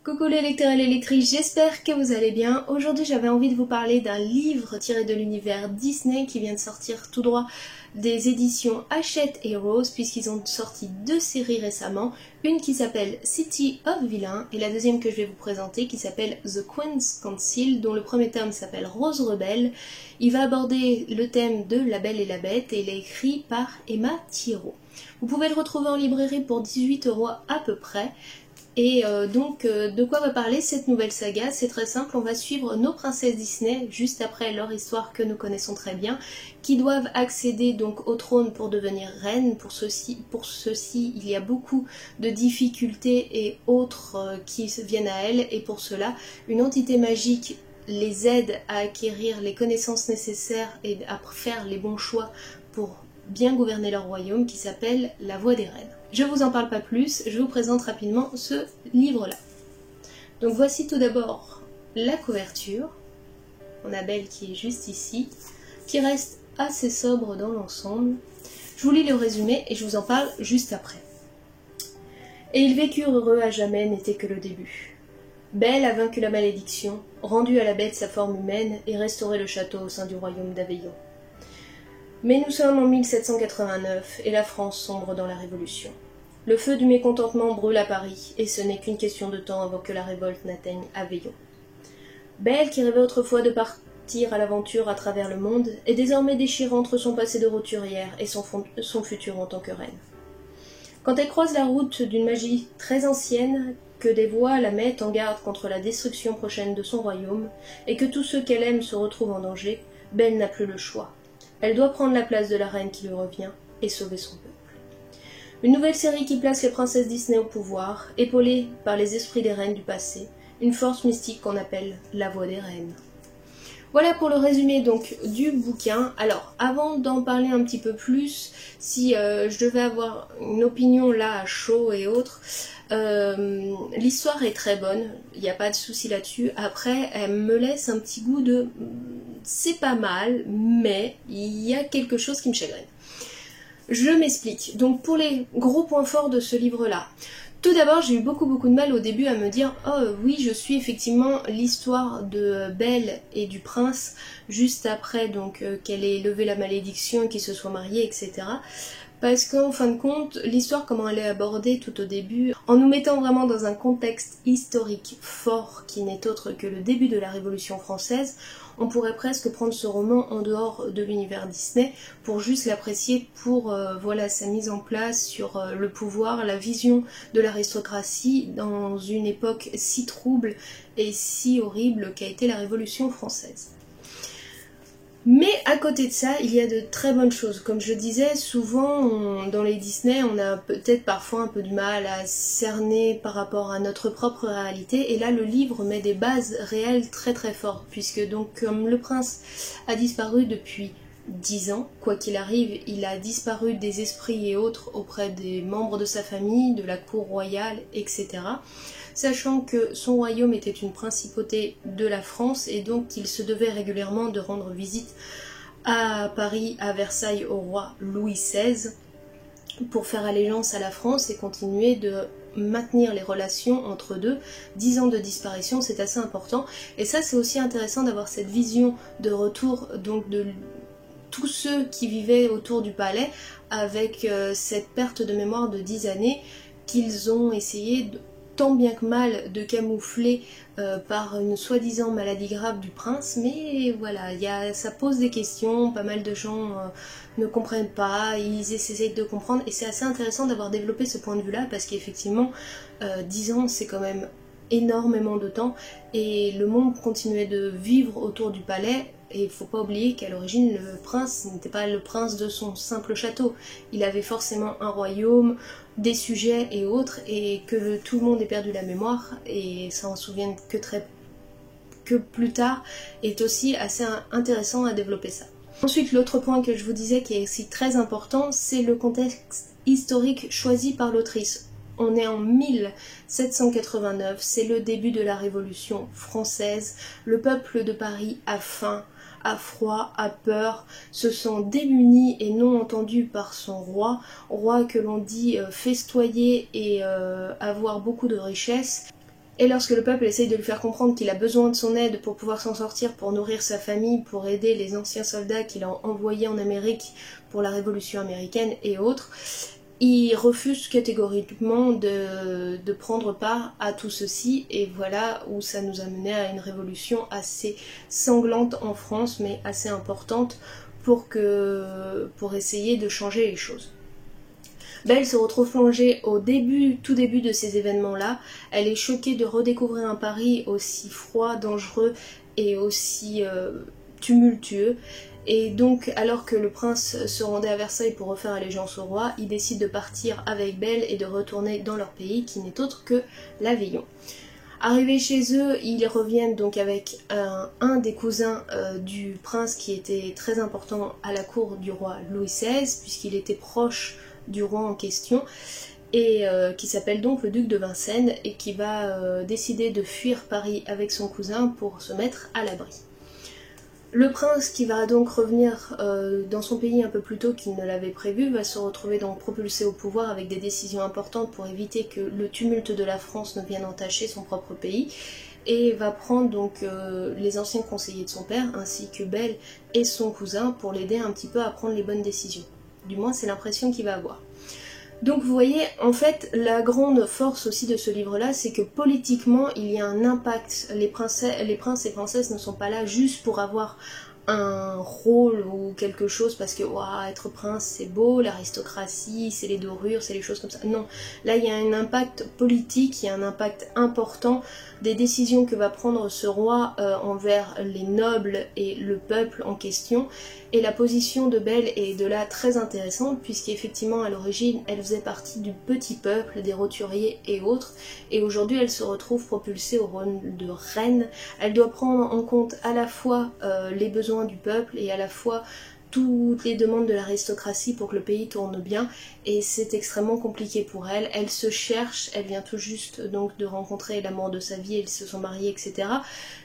Coucou les lecteurs et les lectrices, j'espère que vous allez bien. Aujourd'hui j'avais envie de vous parler d'un livre tiré de l'univers Disney qui vient de sortir tout droit des éditions Hachette et Rose puisqu'ils ont sorti deux séries récemment. Une qui s'appelle City of Villains et la deuxième que je vais vous présenter qui s'appelle The Queen's Council, dont le premier tome s'appelle Rose Rebelle. Il va aborder le thème de La Belle et la Bête et il est écrit par Emma Thieroux. Vous pouvez le retrouver en librairie pour 18 € à peu près. Et de quoi va parler cette nouvelle saga? C'est très simple, on va suivre nos princesses Disney, juste après leur histoire que nous connaissons très bien, qui doivent accéder donc au trône pour devenir reines. Pour ceci, il y a beaucoup de difficultés et autres qui viennent à elles, et pour cela, une entité magique les aide à acquérir les connaissances nécessaires et à faire les bons choix pour bien gouverner leur royaume, qui s'appelle La Voix des Reines. Je vous en parle pas plus, je vous présente rapidement ce livre-là. Donc voici tout d'abord la couverture. On a Belle qui est juste ici, qui reste assez sobre dans l'ensemble. Je vous lis le résumé et je vous en parle juste après. Et ils vécurent heureux à jamais, n'était que le début. Belle a vaincu la malédiction, rendu à la bête sa forme humaine et restauré le château au sein du royaume d'Aveyron. Mais nous sommes en 1789 et la France sombre dans la Révolution. Le feu du mécontentement brûle à Paris et ce n'est qu'une question de temps avant que la révolte n'atteigne Aveyron. Belle, qui rêvait autrefois de partir à l'aventure à travers le monde, est désormais déchirée entre son passé de roturière et son futur en tant que reine. Quand elle croise la route d'une magie très ancienne, que des voix la mettent en garde contre la destruction prochaine de son royaume, et que tous ceux qu'elle aime se retrouvent en danger, Belle n'a plus le choix. Elle doit prendre la place de la reine qui lui revient et sauver son peuple. Une nouvelle série qui place les princesses Disney au pouvoir, épaulée par les esprits des reines du passé, une force mystique qu'on appelle la Voix des Reines. Voilà pour le résumé donc du bouquin. Alors, avant d'en parler un petit peu plus, si je devais avoir une opinion là à chaud et autres, l'histoire est très bonne, il n'y a pas de souci là-dessus. Après, elle me laisse un petit goût de... c'est pas mal, mais il y a quelque chose qui me chagrine. Je m'explique. Donc pour les gros points forts de ce livre-là, tout d'abord, j'ai eu beaucoup de mal au début à me dire « Oh oui, je suis effectivement l'histoire de Belle et du prince, juste après donc qu'elle ait levé la malédiction, qu'ils se soient mariés, etc. » Parce qu'en fin de compte, l'histoire, comment elle est abordée tout au début, en nous mettant vraiment dans un contexte historique fort qui n'est autre que le début de la Révolution française, on pourrait presque prendre ce roman en dehors de l'univers Disney pour juste l'apprécier pour voilà, sa mise en place sur le pouvoir, la vision de l'aristocratie dans une époque si trouble et si horrible qu'a été la Révolution française. Mais à côté de ça, il y a de très bonnes choses. Comme je disais, souvent dans les Disney, on a peut-être parfois un peu du mal à cerner par rapport à notre propre réalité. Et là, le livre met des bases réelles très fortes. Puisque donc, comme le prince a disparu depuis 10 ans, quoi qu'il arrive, il a disparu des esprits et autres auprès des membres de sa famille, de la cour royale, etc. Sachant que son royaume était une principauté de la France et donc qu'il se devait régulièrement de rendre visite à Paris, à Versailles, au roi Louis XVI pour faire allégeance à la France et continuer de maintenir les relations entre deux. 10 ans de disparition, c'est assez important. Et ça, c'est aussi intéressant d'avoir cette vision de retour donc de tous ceux qui vivaient autour du palais avec cette perte de mémoire de 10 années qu'ils ont essayé tant bien que mal de camoufler par une soi-disant maladie grave du prince, mais voilà, ça pose des questions, pas mal de gens ne comprennent pas, ils essaient de comprendre, et c'est assez intéressant d'avoir développé ce point de vue-là, parce qu'effectivement, 10 ans c'est quand même énormément de temps, et le monde continuait de vivre autour du palais. Et il ne faut pas oublier qu'à l'origine, le prince n'était pas le prince de son simple château. Il avait forcément un royaume, des sujets et autres, et que tout le monde ait perdu la mémoire, et ça en souvient que plus tard, est aussi assez intéressant à développer ça. Ensuite, l'autre point que je vous disais qui est aussi très important, c'est le contexte historique choisi par l'autrice. On est en 1789, c'est le début de la Révolution française, le peuple de Paris a faim, a froid, a peur, se sent démuni et non entendu par son roi que l'on dit festoyer et avoir beaucoup de richesses. Et lorsque le peuple essaye de lui faire comprendre qu'il a besoin de son aide pour pouvoir s'en sortir, pour nourrir sa famille, pour aider les anciens soldats qu'il a envoyés en Amérique pour la Révolution américaine et autres, il refuse catégoriquement de prendre part à tout ceci, et voilà où ça nous a mené à une révolution assez sanglante en France, mais assez importante pour essayer de changer les choses. Belle se retrouve plongée au tout début de ces événements-là. Elle est choquée de redécouvrir un Paris aussi froid, dangereux et aussi tumultueux. Et donc, alors que le prince se rendait à Versailles pour refaire allégeance au roi, il décide de partir avec Belle et de retourner dans leur pays, qui n'est autre que l'Aveyron. Arrivés chez eux, ils reviennent donc avec un des cousins du prince qui était très important à la cour du roi Louis XVI, puisqu'il était proche du roi en question, et qui s'appelle donc le duc de Vincennes, et qui va décider de fuir Paris avec son cousin pour se mettre à l'abri. Le prince, qui va donc revenir dans son pays un peu plus tôt qu'il ne l'avait prévu, va se retrouver donc propulsé au pouvoir avec des décisions importantes pour éviter que le tumulte de la France ne vienne entacher son propre pays, et va prendre donc les anciens conseillers de son père ainsi que Belle et son cousin pour l'aider un petit peu à prendre les bonnes décisions. Du moins c'est l'impression qu'il va avoir. Donc vous voyez, en fait, la grande force aussi de ce livre-là, c'est que politiquement, il y a un impact. Les princes et princesses ne sont pas là juste pour avoir un rôle ou quelque chose parce que ouah, être prince c'est beau, l'aristocratie, c'est les dorures, c'est les choses comme ça. Non, là il y a un impact politique, il y a un impact important des décisions que va prendre ce roi envers les nobles et le peuple en question. Et la position de Belle est de là très intéressante puisqu'effectivement à l'origine elle faisait partie du petit peuple, des roturiers et autres, et aujourd'hui elle se retrouve propulsée au rôle de reine. Elle doit prendre en compte à la fois les besoins du peuple et à la fois toutes les demandes de l'aristocratie pour que le pays tourne bien, et c'est extrêmement compliqué pour elle. Elle se cherche, elle vient tout juste donc de rencontrer l'amour de sa vie, ils se sont mariés, etc.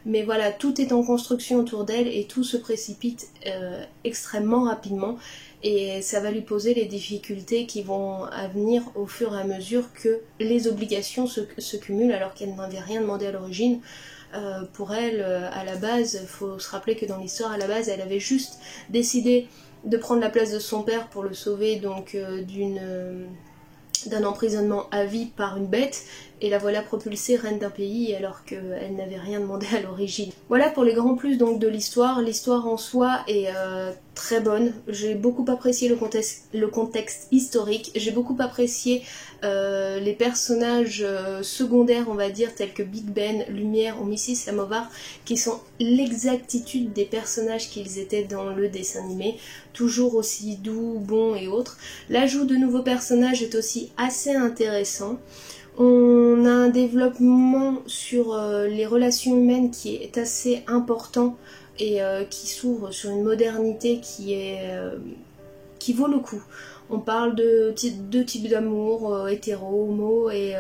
Mais voilà, tout est en construction autour d'elle et tout se précipite extrêmement rapidement, et ça va lui poser les difficultés qui vont venir au fur et à mesure que les obligations se cumulent alors qu'elle n'avait rien demandé à l'origine. Pour elle, à la base, il faut se rappeler que dans l'histoire, à la base, elle avait juste décidé de prendre la place de son père pour le sauver donc d'un emprisonnement à vie par une bête, et la voilà propulsée reine d'un pays alors qu'elle n'avait rien demandé à l'origine. Voilà pour les grands plus donc de l'histoire. L'histoire en soi est très bonne. J'ai beaucoup apprécié le contexte historique, j'ai beaucoup apprécié les personnages secondaires, on va dire, tels que Big Ben, Lumière ou Mrs. Samovar, qui sont l'exactitude des personnages qu'ils étaient dans le dessin animé, toujours aussi doux, bons et autres. L'ajout de nouveaux personnages est aussi assez intéressant. On a un développement sur les relations humaines qui est assez important et qui s'ouvre sur une modernité qui vaut le coup. On parle de deux types d'amour, hétéro, homo, et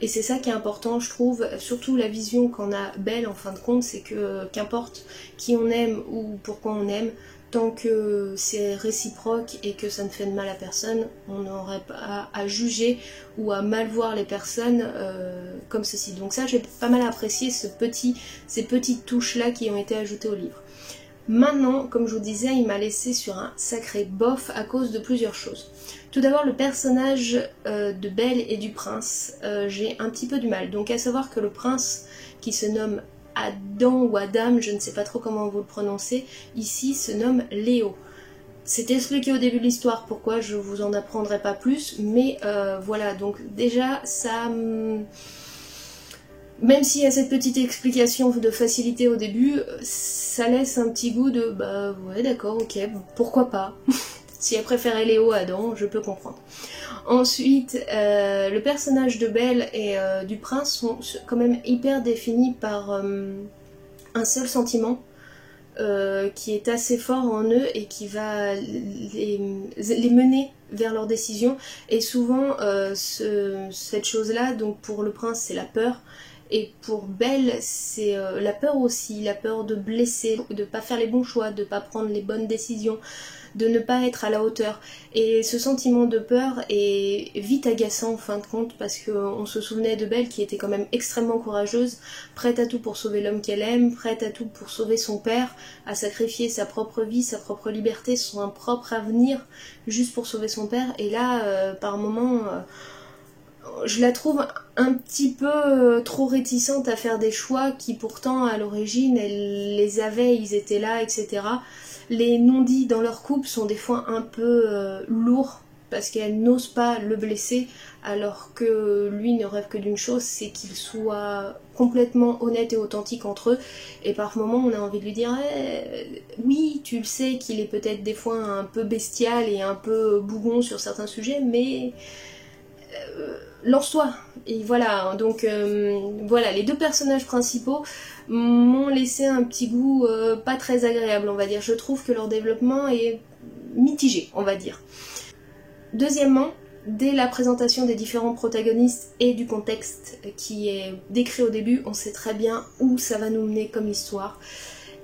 c'est ça qui est important, je trouve. Surtout la vision qu'en a Belle en fin de compte, c'est que qu'importe qui on aime ou pourquoi on aime, tant que c'est réciproque et que ça ne fait de mal à personne, on n'aurait pas à juger ou à mal voir les personnes comme ceci. Donc ça, j'ai pas mal apprécié ces petites touches-là qui ont été ajoutées au livre. Maintenant, comme je vous disais, il m'a laissé sur un sacré bof à cause de plusieurs choses. Tout d'abord, le personnage de Belle et du prince, j'ai un petit peu du mal. Donc à savoir que le prince, qui se nomme Adam ou Adam, je ne sais pas trop comment vous le prononcez, ici se nomme Léo. C'est expliqué au début de l'histoire pourquoi, je vous en apprendrai pas plus, mais voilà, donc déjà ça... Même s'il y a cette petite explication de facilité au début, ça laisse un petit goût de bah ouais d'accord, ok, pourquoi pas. Si elle préférait Léo à Adam, je peux comprendre. Ensuite, le personnage de Belle et du prince sont quand même hyper définis par un seul sentiment qui est assez fort en eux et qui va les mener vers leurs décisions. Et souvent, cette chose-là, donc pour le prince, c'est la peur. Et pour Belle, c'est la peur aussi, la peur de blesser, de pas faire les bons choix, de pas prendre les bonnes décisions, de ne pas être à la hauteur. Et ce sentiment de peur est vite agaçant en fin de compte, parce qu'on se souvenait de Belle qui était quand même extrêmement courageuse, prête à tout pour sauver l'homme qu'elle aime, prête à tout pour sauver son père, à sacrifier sa propre vie, sa propre liberté, son propre avenir, juste pour sauver son père. Et là, par moments, je la trouve un petit peu trop réticente à faire des choix qui pourtant à l'origine elle les avait, ils étaient là, etc. Les non-dits dans leur couple sont des fois un peu lourds parce qu'elle n'ose pas le blesser alors que lui ne rêve que d'une chose, c'est qu'ils soient complètement honnêtes et authentiques entre eux. Et par moments on a envie de lui dire oui, tu le sais qu'il est peut-être des fois un peu bestial et un peu bougon sur certains sujets, mais lance-toi. Et voilà, donc voilà, les deux personnages principaux m'ont laissé un petit goût pas très agréable, on va dire. Je trouve que leur développement est mitigé, on va dire. Deuxièmement, dès la présentation des différents protagonistes et du contexte qui est décrit au début, on sait très bien où ça va nous mener comme histoire.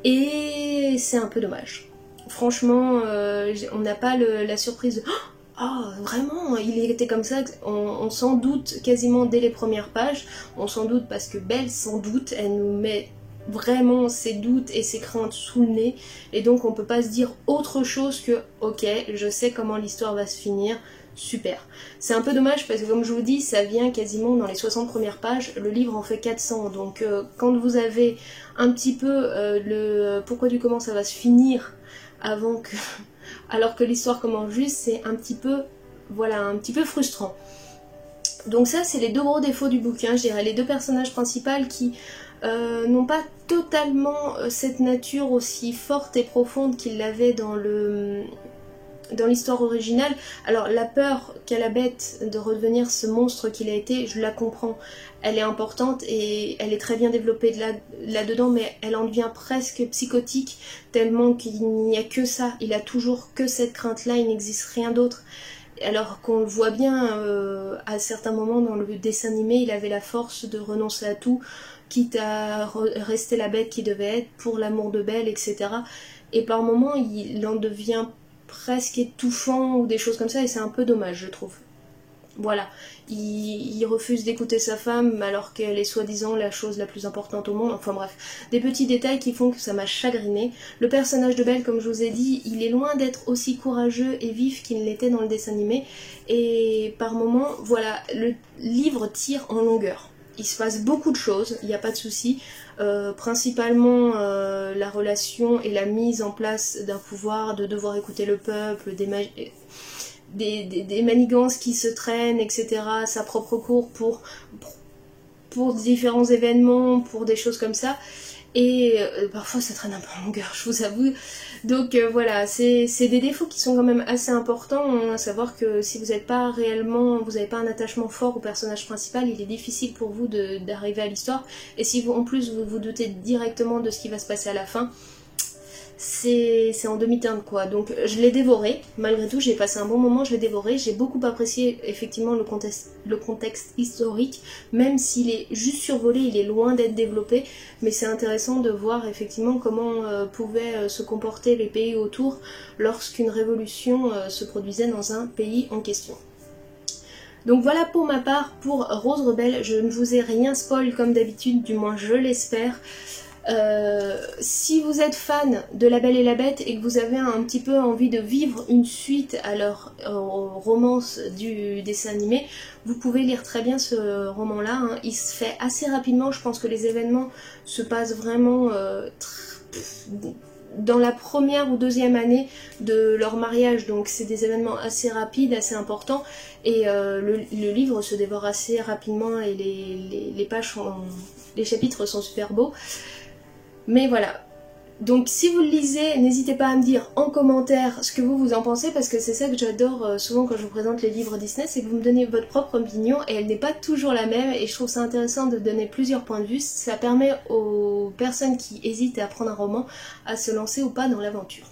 Et c'est un peu dommage. Franchement, on n'a pas la surprise de ah, vraiment, il était comme ça, on s'en doute quasiment dès les premières pages, on s'en doute parce que Belle s'en doute, elle nous met vraiment ses doutes et ses craintes sous le nez, et donc on peut pas se dire autre chose que ok, je sais comment l'histoire va se finir, super. C'est un peu dommage parce que comme je vous dis, ça vient quasiment dans les 60 premières pages, le livre en fait 400, donc quand vous avez un petit peu le pourquoi du comment ça va se finir avant que... alors que l'histoire commence juste, c'est un petit peu, voilà, un petit peu frustrant. Donc ça, c'est les deux gros défauts du bouquin, je dirais, les deux personnages principaux qui n'ont pas totalement cette nature aussi forte et profonde qu'ils l'avaient dans l'histoire originale. Alors la peur qu'a la bête de redevenir ce monstre qu'il a été, je la comprends, elle est importante et elle est très bien développée là-dedans, mais elle en devient presque psychotique tellement qu'il n'y a que ça, il a toujours que cette crainte-là, il n'existe rien d'autre. Alors qu'on le voit bien à certains moments dans le dessin animé, il avait la force de renoncer à tout, quitte à rester la bête qui devait être pour l'amour de Belle, etc. Et par moments, il en devient presque étouffant ou des choses comme ça, et c'est un peu dommage, je trouve. Voilà, il refuse d'écouter sa femme alors qu'elle est soi-disant la chose la plus importante au monde, enfin bref, des petits détails qui font que ça m'a chagriné. Le personnage de Belle, comme je vous ai dit, il est loin d'être aussi courageux et vif qu'il l'était dans le dessin animé, et par moments, voilà, le livre tire en longueur. Il se passe beaucoup de choses, il n'y a pas de souci, principalement la relation et la mise en place d'un pouvoir, de devoir écouter le peuple, des manigances qui se traînent, etc., sa propre cour pour différents événements, pour des choses comme ça. Et parfois ça traîne un peu en longueur, je vous avoue. Donc voilà, c'est des défauts qui sont quand même assez importants, hein, à savoir que si vous n'êtes pas réellement, vous n'avez pas un attachement fort au personnage principal, il est difficile pour vous d'arriver à l'histoire. Et si vous, en plus vous vous doutez directement de ce qui va se passer à la fin, c'est en demi-teinte quoi. Donc je l'ai dévoré, malgré tout j'ai passé un bon moment, je l'ai dévoré, j'ai beaucoup apprécié effectivement le contexte historique, même s'il est juste survolé, il est loin d'être développé, mais c'est intéressant de voir effectivement comment pouvaient se comporter les pays autour lorsqu'une révolution se produisait dans un pays en question. Donc voilà pour ma part pour Rose Rebelle, je ne vous ai rien spoil comme d'habitude, du moins je l'espère. Si vous êtes fan de La Belle et la Bête et que vous avez un petit peu envie de vivre une suite à leur romance du dessin animé, vous pouvez lire très bien ce roman-là, hein. Il se fait assez rapidement, je pense que les événements se passent vraiment dans la première ou deuxième année de leur mariage, donc c'est des événements assez rapides, assez importants, et le livre se dévore assez rapidement et les pages les chapitres sont super beaux. Mais voilà, donc si vous le lisez, n'hésitez pas à me dire en commentaire ce que vous en pensez, parce que c'est ça que j'adore souvent quand je vous présente les livres Disney, c'est que vous me donnez votre propre opinion et elle n'est pas toujours la même, et je trouve ça intéressant de donner plusieurs points de vue. Ça permet aux personnes qui hésitent à prendre un roman à se lancer ou pas dans l'aventure.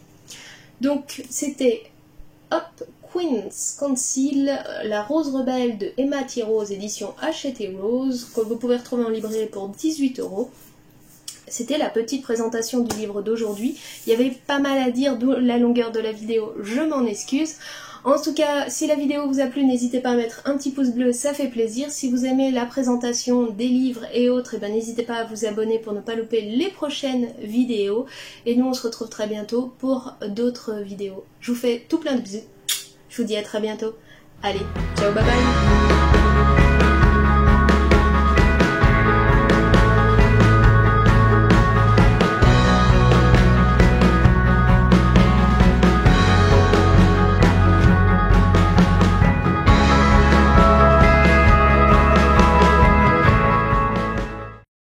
Donc c'était hop, Queen's Council, La Rose Rebelle de Emma T. Rose, édition Hachette et Rose, que vous pouvez retrouver en librairie pour 18 €. C'était la petite présentation du livre d'aujourd'hui. Il y avait pas mal à dire, d'où la longueur de la vidéo, je m'en excuse. En tout cas, si la vidéo vous a plu, n'hésitez pas à mettre un petit pouce bleu, ça fait plaisir. Si vous aimez la présentation des livres et autres, n'hésitez pas à vous abonner pour ne pas louper les prochaines vidéos. Et nous, on se retrouve très bientôt pour d'autres vidéos. Je vous fais tout plein de bisous. Je vous dis à très bientôt. Allez, ciao, bye bye.